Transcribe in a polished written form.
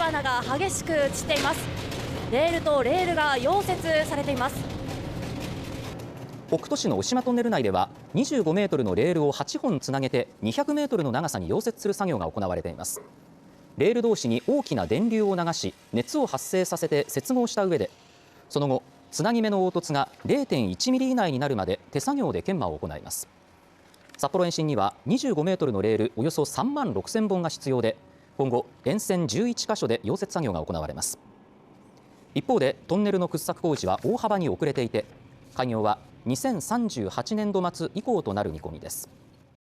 穴が激しく散っています。レールとレールが溶接されています。北斗市の渡島トンネル内では25メートルのレールを8本つなげて200メートルの長さに溶接する作業が行われています。レール同士に大きな電流を流し熱を発生させて接合した上で、その後つなぎ目の凹凸が 0.1 ミリ以内になるまで手作業で研磨を行います。札幌延伸には25メートルのレールおよそ3万6000本が必要で、今後沿線11カ所で溶接作業が行われます。一方でトンネルの掘削工事は大幅に遅れていて、開業は2038年度末以降となる見込みです。